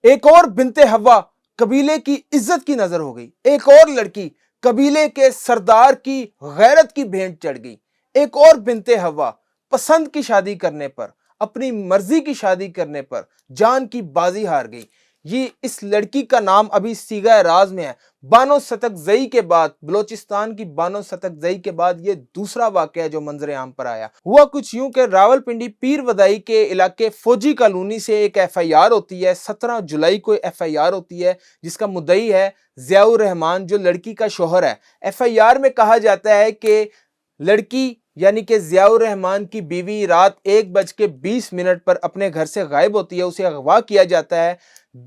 ایک اور بنتے ہوا قبیلے کی عزت کی نظر ہو گئی، ایک اور لڑکی قبیلے کے سردار کی غیرت کی بھینٹ چڑھ گئی، ایک اور بنتے ہوا پسند کی شادی کرنے پر، اپنی مرضی کی شادی کرنے پر جان کی بازی ہار گئی۔ یہ اس لڑکی کا نام ابھی سیغہ راز میں ہے۔ بانو ستکزئی کے بعد، بلوچستان کی بانو ستکزئی کے بعد یہ دوسرا واقعہ جو منظر عام پر آیا۔ ہوا کچھ یوں کہ راولپنڈی پیر ودائی کے علاقے فوجی کالونی سے ایک ایف آئی آر ہوتی ہے، 17 جولائی کو ایف آئی آر ہوتی ہے، جس کا مدعی ہے ضیاء الرحمان جو لڑکی کا شوہر ہے۔ ایف آئی آر میں کہا جاتا ہے کہ لڑکی یعنی کہ ضیاء الرحمان کی بیوی رات 1:20 پر اپنے گھر سے غائب ہوتی ہے، اسے اغوا کیا جاتا ہے،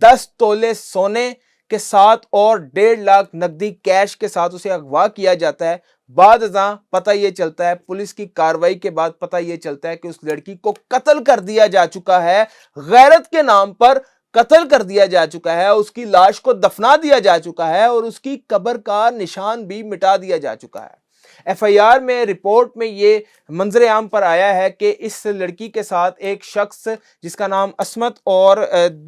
10 تولے سونے کے ساتھ اور 1.5 لاکھ نقدی کیش کے ساتھ اسے اغوا کیا جاتا ہے۔ بعد ازاں پتہ یہ چلتا ہے، پولیس کی کارروائی کے بعد پتہ یہ چلتا ہے کہ اس لڑکی کو قتل کر دیا جا چکا ہے، غیرت کے نام پر قتل کر دیا جا چکا ہے، اس کی لاش کو دفنا دیا جا چکا ہے اور اس کی قبر کا نشان بھی مٹا دیا جا چکا ہے۔ ایف آئی آر میں رپورٹ میں یہ منظر عام پر آیا ہے کہ اس لڑکی کے ساتھ ایک شخص جس کا نام عصمت اور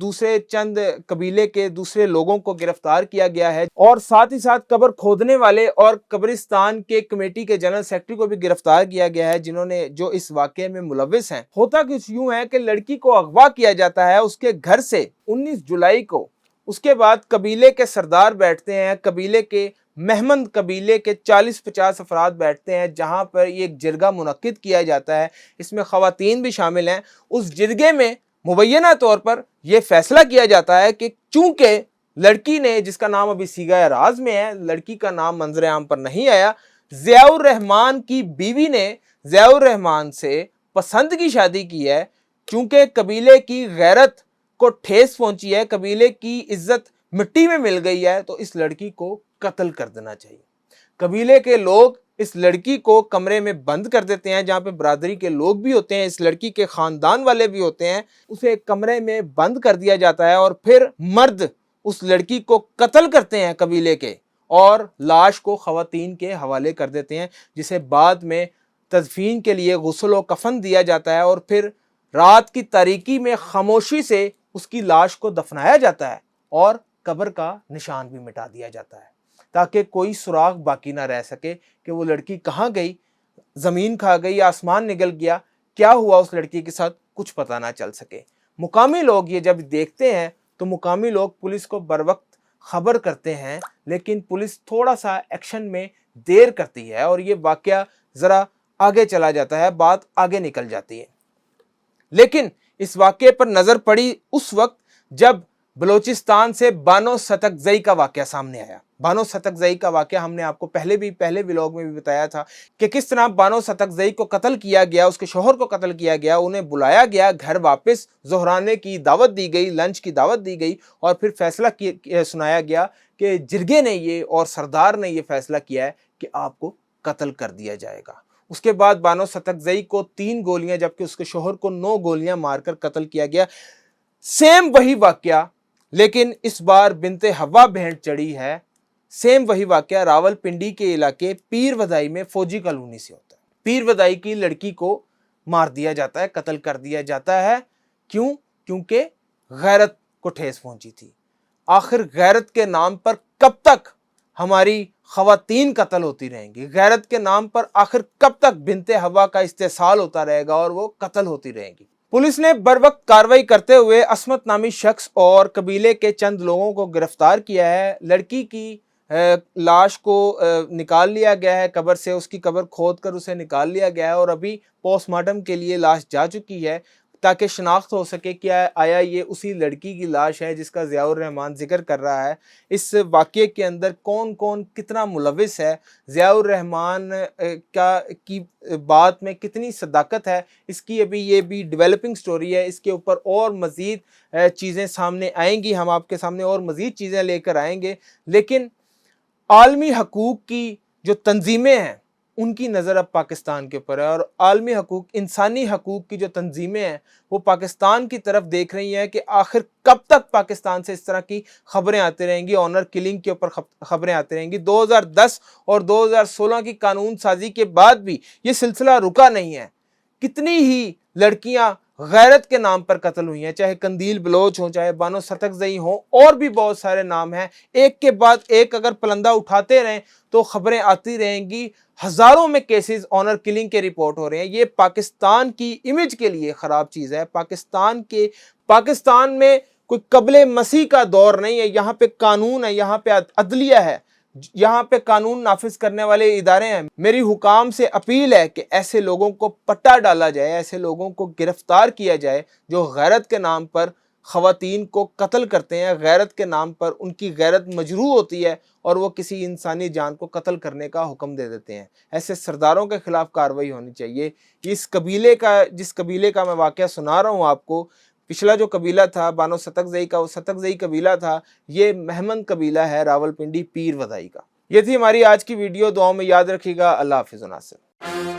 دوسرے چند قبیلے کے دوسرے لوگوں کو گرفتار کیا گیا ہے، اور ساتھ ہی ساتھ قبر کھودنے والے اور قبرستان کے کمیٹی کے جنرل سیکرٹری کو بھی گرفتار کیا گیا ہے، جو اس واقعے میں ملوث ہیں۔ ہوتا کچھ یوں ہے کہ لڑکی کو اغوا کیا جاتا ہے اس کے گھر سے 19 جولائی کو۔ اس کے بعد قبیلے کے سردار بیٹھتے ہیں، قبیلے کے مہمند قبیلے کے 40-50 افراد بیٹھتے ہیں، جہاں پر ایک جرگہ منعقد کیا جاتا ہے، اس میں خواتین بھی شامل ہیں۔ اس جرگے میں مبینہ طور پر یہ فیصلہ کیا جاتا ہے کہ چونکہ لڑکی نے، جس کا نام ابھی سیغہ راز میں ہے، لڑکی کا نام منظر عام پر نہیں آیا، ضیاء الرحمان کی بیوی نے ضیاء الرحمان سے پسند کی شادی کی ہے، چونکہ قبیلے کی غیرت کو ٹھیس پہنچی ہے، قبیلے کی عزت مٹی میں مل گئی ہے، تو اس لڑکی کو قتل کر دینا چاہیے۔ قبیلے کے لوگ اس لڑکی کو کمرے میں بند کر دیتے ہیں، جہاں پہ برادری کے لوگ بھی ہوتے ہیں، اس لڑکی کے خاندان والے بھی ہوتے ہیں، اسے کمرے میں بند کر دیا جاتا ہے، اور پھر مرد اس لڑکی کو قتل کرتے ہیں قبیلے کے، اور لاش کو خواتین کے حوالے کر دیتے ہیں، جسے بعد میں تدفین کے لیے غسل و کفن دیا جاتا ہے، اور پھر رات کی تاریکی میں خاموشی سے اس کی لاش کو دفنایا جاتا ہے اور قبر کا نشان بھی مٹا دیا جاتا ہے، تاکہ کوئی سراغ باقی نہ رہ سکے کہ وہ لڑکی کہاں گئی، زمین کھا گئی، آسمان نگل گیا، کیا ہوا اس لڑکی کے ساتھ، کچھ پتہ نہ چل سکے۔ مقامی لوگ یہ جب دیکھتے ہیں تو مقامی لوگ پولیس کو بروقت خبر کرتے ہیں، لیکن پولیس تھوڑا سا ایکشن میں دیر کرتی ہے اور یہ واقعہ ذرا آگے چلا جاتا ہے، بات آگے نکل جاتی ہے۔ لیکن اس واقعے پر نظر پڑی اس وقت جب بلوچستان سے بانو ستکزئی کا واقعہ سامنے آیا۔ بانو ستکزئی کا واقعہ ہم نے آپ کو پہلے ولاگ میں بھی بتایا تھا کہ کس طرح بانو ستکزئی کو قتل کیا گیا، اس کے شوہر کو قتل کیا گیا، انہیں بلایا گیا گھر واپس، ظہرانے کی دعوت دی گئی، لنچ کی دعوت دی گئی، اور پھر فیصلہ سنایا گیا کہ جرگے نے یہ اور سردار نے یہ فیصلہ کیا ہے کہ آپ کو قتل کر دیا جائے گا۔ اس کے بعد بانو ستکزئی کو 3 گولیاں جبکہ اس کے شوہر کو 9 گولیاں مار کر قتل کیا گیا۔ سیم وہی واقعہ، لیکن اس بار بنتے ہوا بھینٹ چڑھی ہے، سیم وہی واقعہ راولپنڈی کے علاقے پیر ودائی میں فوجی کالونی سے ہوتا ہے۔ پیر ودائی کی لڑکی کو مار دیا جاتا ہے، قتل کر دیا جاتا ہے۔ کیوں؟ کیونکہ غیرت کو ٹھیس پہنچی تھی۔ آخر غیرت کے نام پر کب تک ہماری خواتین قتل ہوتی رہیں گی؟ غیرت کے نام پر آخر کب تک بنتے ہوا کا استحصال ہوتا رہے گا اور وہ قتل ہوتی رہیں گی؟ پولیس نے بروقت کارروائی کرتے ہوئے عصمت نامی شخص اور قبیلے کے چند لوگوں کو گرفتار کیا ہے۔ لڑکی کی لاش کو نکال لیا گیا ہے قبر سے، اس کی قبر کھود کر اسے نکال لیا گیا ہے، اور ابھی پوسٹ مارٹم کے لیے لاش جا چکی ہے تاکہ شناخت ہو سکے کہ آیا یہ اسی لڑکی کی لاش ہے جس کا ضیاء الرحمان ذکر کر رہا ہے۔ اس واقعے کے اندر کون کون کتنا ملوث ہے، ضیاء الرحمان کی بات میں کتنی صداقت ہے، اس کی ابھی یہ بھی ڈیولپنگ سٹوری ہے، اس کے اوپر اور مزید چیزیں سامنے آئیں گی، ہم آپ کے سامنے اور مزید چیزیں لے کر آئیں گے۔ لیکن عالمی حقوق کی جو تنظیمیں ہیں ان کی نظر اب پاکستان کے اوپر ہے، اور عالمی حقوق، انسانی حقوق کی جو تنظیمیں ہیں وہ پاکستان کی طرف دیکھ رہی ہیں کہ آخر کب تک پاکستان سے اس طرح کی خبریں آتی رہیں گی، آنر کلنگ کے اوپر خبریں آتی رہیں گی۔ 2010 اور 2016 کی قانون سازی کے بعد بھی یہ سلسلہ رکا نہیں ہے، کتنی ہی لڑکیاں غیرت کے نام پر قتل ہوئی ہیں، چاہے قندیل بلوچ ہوں، چاہے بانو ستکزئی ہوں، اور بھی بہت سارے نام ہیں۔ ایک کے بعد ایک اگر پلندہ اٹھاتے رہیں تو خبریں آتی رہیں گی، ہزاروں میں کیسز آنر کلنگ کے رپورٹ ہو رہے ہیں۔ یہ پاکستان کی امیج کے لیے خراب چیز ہے۔ پاکستان میں کوئی قبل مسیح کا دور نہیں ہے، یہاں پہ قانون ہے، یہاں پہ عدلیہ ہے، یہاں پہ قانون نافذ کرنے والے ادارے ہیں۔ میری حکام سے اپیل ہے کہ ایسے لوگوں کو پٹا ڈالا جائے، ایسے لوگوں کو گرفتار کیا جائے جو غیرت کے نام پر خواتین کو قتل کرتے ہیں، غیرت کے نام پر ان کی غیرت مجروح ہوتی ہے اور وہ کسی انسانی جان کو قتل کرنے کا حکم دے دیتے ہیں۔ ایسے سرداروں کے خلاف کارروائی ہونی چاہیے۔ جس قبیلے کا میں واقعہ سنا رہا ہوں آپ کو، پچھلا جو قبیلہ تھا بانو ستکزئی کا، وہ ستکزئی قبیلہ تھا، یہ مہمند قبیلہ ہے راولپنڈی پیر وضائی کا۔ یہ تھی ہماری آج کی ویڈیو، دعاؤں میں یاد رکھیے گا۔ اللہ حافظ ناصر۔